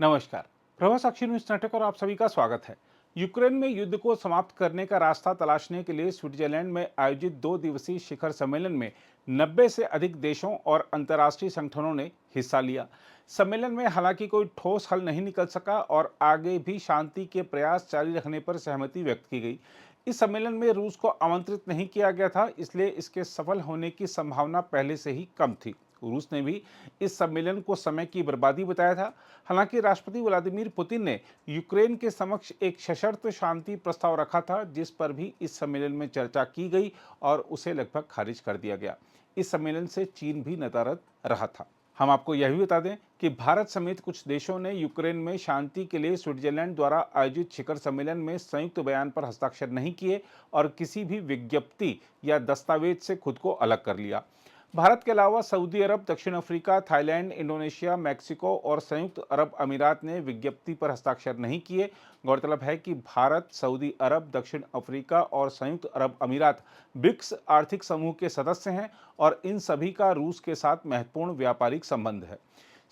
नमस्कार। प्रभा साक्षी news network और आप सभी का स्वागत है। यूक्रेन में युद्ध को समाप्त करने का रास्ता तलाशने के लिए स्विट्जरलैंड में आयोजित 2 दिवसीय शिखर सम्मेलन में 90 से अधिक देशों और अंतर्राष्ट्रीय संगठनों ने हिस्सा लिया। सम्मेलन में हालांकि कोई ठोस हल नहीं निकल सका और आगे भी शांति के प्रयास जारी रखने पर सहमति व्यक्त की गई। इस सम्मेलन में रूस को आमंत्रित नहीं किया गया था, इसलिए इसके सफल होने की संभावना पहले से ही कम थी। रूस ने भी इस सम्मेलन को समय की बर्बादी बताया था। हालांकि राष्ट्रपति व्लादिमीर पुतिन ने यूक्रेन के समक्ष एक सशर्त शांति प्रस्ताव रखा था, जिस पर भी इस सम्मेलन में चर्चा की गई और उसे लगभग खारिज कर दिया गया। इस सम्मेलन से चीन भी नदारद रहा था। हम आपको यह भी बता दें कि भारत समेत कुछ देशों ने यूक्रेन में शांति के लिए स्विट्जरलैंड द्वारा आयोजित शिखर सम्मेलन में संयुक्त बयान पर हस्ताक्षर नहीं किए और किसी भी विज्ञप्ति या दस्तावेज से खुद को अलग कर लिया। भारत के अलावा सऊदी अरब, दक्षिण अफ्रीका, थाईलैंड, इंडोनेशिया, मैक्सिको और संयुक्त अरब अमीरात ने विज्ञप्ति पर हस्ताक्षर नहीं किए। गौरतलब है कि भारत, सऊदी अरब, दक्षिण अफ्रीका और संयुक्त अरब अमीरात ब्रिक्स आर्थिक समूह के सदस्य हैं और इन सभी का रूस के साथ महत्वपूर्ण व्यापारिक संबंध है।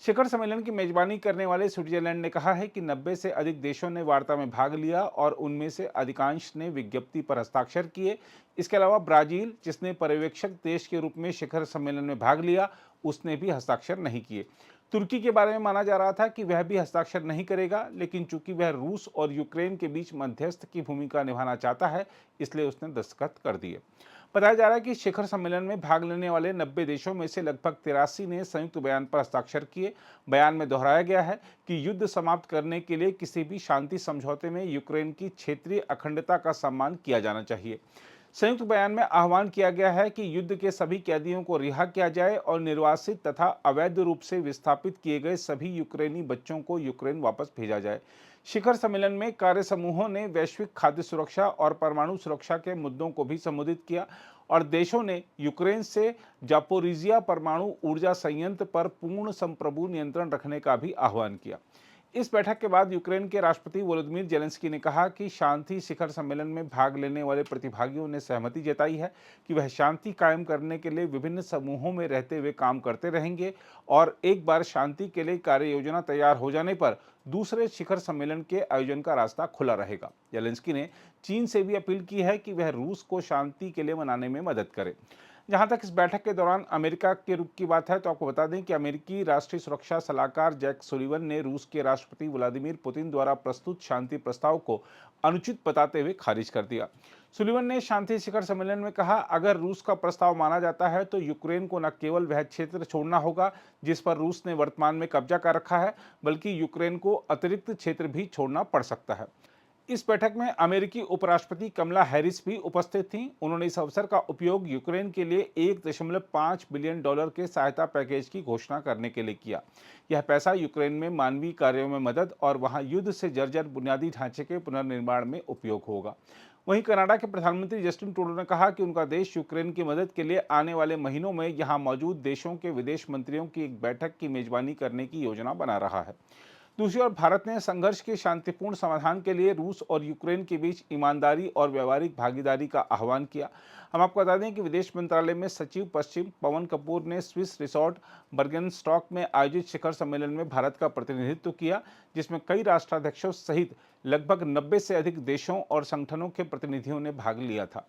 शिखर सम्मेलन की मेजबानी करने वाले स्विट्जरलैंड ने कहा है कि 90 से अधिक देशों ने वार्ता में भाग लिया और उनमें से अधिकांश ने विज्ञप्ति पर हस्ताक्षर किए। इसके अलावा ब्राजील, जिसने पर्यवेक्षक देश के रूप में शिखर सम्मेलन में भाग लिया, उसने भी हस्ताक्षर नहीं किए। तुर्की के बारे में माना जा रहा था कि वह भी हस्ताक्षर नहीं करेगा, लेकिन चूंकि वह रूस और यूक्रेन के बीच मध्यस्थ की भूमिका निभाना चाहता है, इसलिए उसने दस्तखत कर दिए। बताया जा रहा है कि शिखर सम्मेलन में भाग लेने वाले 90 देशों में से लगभग 83 ने संयुक्त बयान पर हस्ताक्षर किए। बयान में दोहराया गया है कि युद्ध समाप्त करने के लिए किसी भी शांति समझौते में यूक्रेन की क्षेत्रीय अखंडता का सम्मान किया जाना चाहिए। संयुक्त बयान में आह्वान किया गया है कि युद्ध के सभी कैदियों को रिहा किया जाए और निर्वासित तथा अवैध रूप से विस्थापित किए गए सभी यूक्रेनी बच्चों को यूक्रेन वापस भेजा जाए। शिखर सम्मेलन में कार्य समूहों ने वैश्विक खाद्य सुरक्षा और परमाणु सुरक्षा के मुद्दों को भी संबोधित किया और देशों ने यूक्रेन से जापोरिजिया परमाणु ऊर्जा संयंत्र पर पूर्ण संप्रभु नियंत्रण रखने का भी आह्वान किया। इस बैठक के बाद यूक्रेन के राष्ट्रपति वोलोदिमीर जेलेंस्की ने कहा कि शांति शिखर सम्मेलन में भाग लेने वाले प्रतिभागियों ने सहमति जताई है कि वह शांति कायम करने के लिए विभिन्न समूहों में रहते हुए काम करते रहेंगे और एक बार शांति के लिए कार्य योजना तैयार हो जाने पर दूसरे शिखर सम्मेलन के आयोजन का रास्ता खुला रहेगा। जेलेंस्की ने चीन से भी अपील की है कि वह रूस को शांति के लिए मनाने में मदद करे। जहां तक इस बैठक के दौरान अमेरिका के रुख की बात है, तो आपको बता दें कि अमेरिकी राष्ट्रीय सुरक्षा सलाहकार जैक सुलिवन ने रूस के राष्ट्रपति व्लादिमीर पुतिन द्वारा प्रस्तुत शांति प्रस्ताव को अनुचित बताते हुए खारिज कर दिया। सुलिवन ने शांति शिखर सम्मेलन में कहा, अगर रूस का प्रस्ताव माना जाता है तो यूक्रेन को न केवल वह क्षेत्र छोड़ना होगा जिस पर रूस ने वर्तमान में कब्जा कर रखा है, बल्कि यूक्रेन को अतिरिक्त क्षेत्र भी छोड़ना पड़ सकता है। इस बैठक में अमेरिकी उपराष्ट्रपति कमला हैरिस भी उपस्थित थीं। उन्होंने इस अवसर का उपयोग यूक्रेन के लिए $1.5 बिलियन के सहायता पैकेज की घोषणा करने के लिए किया। यह पैसा यूक्रेन में मानवीय कार्यों में मदद और वहां युद्ध से जर्जर बुनियादी ढांचे के पुनर्निर्माण में उपयोग होगा। वहीं कनाडा के प्रधानमंत्री जस्टिन ट्रूडो ने कहा कि उनका देश यूक्रेन की मदद के लिए आने वाले महीनों में यहां मौजूद देशों के विदेश मंत्रियों की एक बैठक की मेजबानी करने की योजना बना रहा है। दूसरी ओर भारत ने संघर्ष के शांतिपूर्ण समाधान के लिए रूस और यूक्रेन के बीच ईमानदारी और व्यावहारिक भागीदारी का आह्वान किया। हम आपको बता दें कि विदेश मंत्रालय में सचिव पश्चिम पवन कपूर ने स्विस रिसोर्ट बर्गेनस्टॉक में आयोजित शिखर सम्मेलन में भारत का प्रतिनिधित्व किया, जिसमें कई राष्ट्राध्यक्षों सहित लगभग 90 से अधिक देशों और संगठनों के प्रतिनिधियों ने भाग लिया था।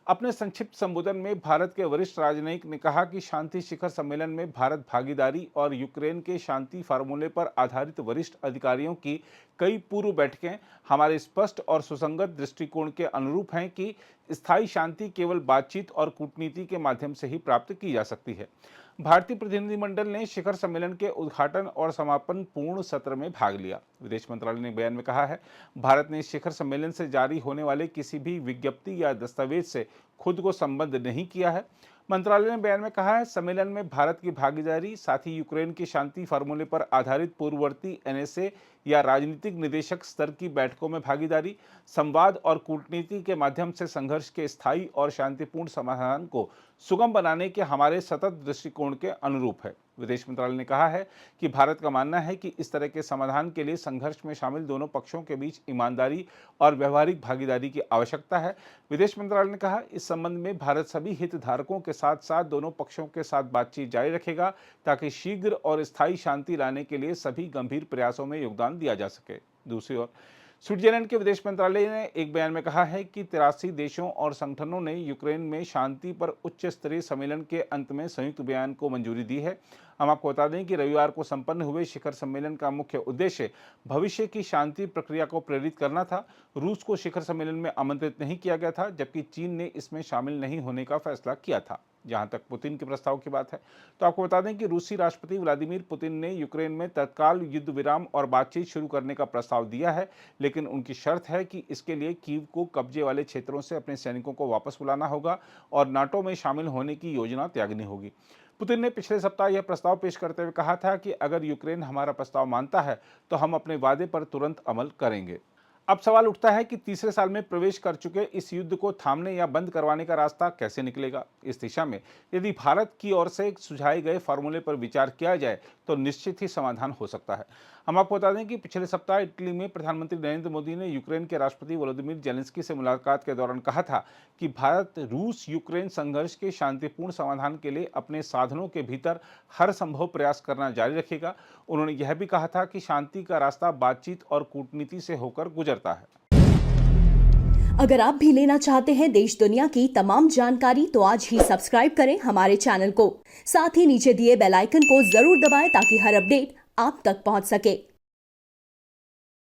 अपने संक्षिप्त संबोधन में भारत के वरिष्ठ राजनयिक ने कहा कि शांति शिखर सम्मेलन में भारत भागीदारी और यूक्रेन के शांति फार्मूले पर आधारित वरिष्ठ अधिकारियों की कई पूर्व बैठकें हमारे स्पष्ट और सुसंगत दृष्टिकोण के अनुरूप हैं कि स्थायी शांति केवल बातचीत और कूटनीति के माध्यम से ही प्राप्त की जा सकती है। भारतीय प्रतिनिधिमंडल ने शिखर सम्मेलन के उद्घाटन और समापन पूर्ण सत्र में भाग लिया। विदेश मंत्रालय ने बयान में कहा है, भारत ने शिखर सम्मेलन से जारी होने वाले किसी भी विज्ञप्ति या दस्तावेज से खुद को संबद्ध नहीं किया है। मंत्रालय ने बयान में कहा है, सम्मेलन में भारत की भागीदारी, साथ ही यूक्रेन की शांति फार्मूले पर आधारित पूर्ववर्ती एनएसए या राजनीतिक निदेशक स्तर की बैठकों में भागीदारी, संवाद और कूटनीति के माध्यम से संघर्ष के स्थायी और शांतिपूर्ण समाधान को सुगम बनाने के हमारे सतत दृष्टिकोण के अनुरूप है। विदेश मंत्रालय ने कहा है कि भारत का मानना है कि इस तरह के समाधान के लिए संघर्ष में शामिल दोनों पक्षों के बीच ईमानदारी और व्यवहारिक भागीदारी की आवश्यकता है। विदेश मंत्रालय ने कहा, इस संबंध में भारत सभी हितधारकों के साथ साथ दोनों पक्षों के साथ बातचीत जारी रखेगा ताकि शीघ्र और स्थायी शांति लाने के लिए सभी गंभीर प्रयासों में योगदान समाधान दिया जा सके। दूसरी ओर स्विट्जरलैंड के विदेश मंत्रालय ने एक बयान में कहा है कि 83 देशों और संगठनों ने यूक्रेन में शांति पर उच्च स्तरीय सम्मेलन के अंत में संयुक्त बयान को मंजूरी दी है। हम आपको बता दें कि रविवार को संपन्न हुए शिखर सम्मेलन का मुख्य उद्देश्य भविष्य की शांति प्रक्रिया को प्रेरित करना था। रूस को शिखर सम्मेलन में आमंत्रित नहीं किया गया था, जबकि चीन ने इसमें शामिल नहीं होने का फैसला किया था। जहां तक पुतिन के प्रस्ताव की बात है, तो आपको बता दें कि रूसी राष्ट्रपति व्लादिमीर पुतिन ने यूक्रेन में तत्काल युद्ध विराम और बातचीत शुरू करने का प्रस्ताव दिया है, लेकिन उनकी शर्त है कि इसके लिए कीव को कब्जे वाले क्षेत्रों से अपने सैनिकों को वापस बुलाना होगा और नाटो में शामिल होने की योजना त्यागनी होगी। पुतिन ने पिछले सप्ताह यह प्रस्ताव पेश करते हुए कहा था कि अगर यूक्रेन हमारा प्रस्ताव मानता है तो हम अपने वादे पर तुरंत अमल करेंगे। अब सवाल उठता है कि तीसरे साल में प्रवेश कर चुके इस युद्ध को थामने या बंद करवाने का रास्ता कैसे निकलेगा। इस दिशा में यदि भारत की ओर से सुझाए गए फॉर्मूले पर विचार किया जाए तो निश्चित ही समाधान हो सकता है। हम आपको बता दें कि पिछले सप्ताह इटली में प्रधानमंत्री नरेंद्र मोदी ने यूक्रेन के राष्ट्रपति वोलोदिमीर जेलेंस्की से मुलाकात के दौरान कहा था कि भारत रूस यूक्रेन संघर्ष के शांतिपूर्ण समाधान के लिए अपने साधनों के भीतर हर संभव प्रयास करना जारी रखेगा। उन्होंने यह भी कहा था कि शांति का रास्ता बातचीत और कूटनीति से होकर गुजरता है। अगर आप भी लेना चाहते हैं देश दुनिया की तमाम जानकारी तो आज ही सब्सक्राइब करें हमारे चैनल को। साथ ही नीचे दिए बेल आइकन को जरूर दबाएं ताकि हर अपडेट आप तक पहुंच सके।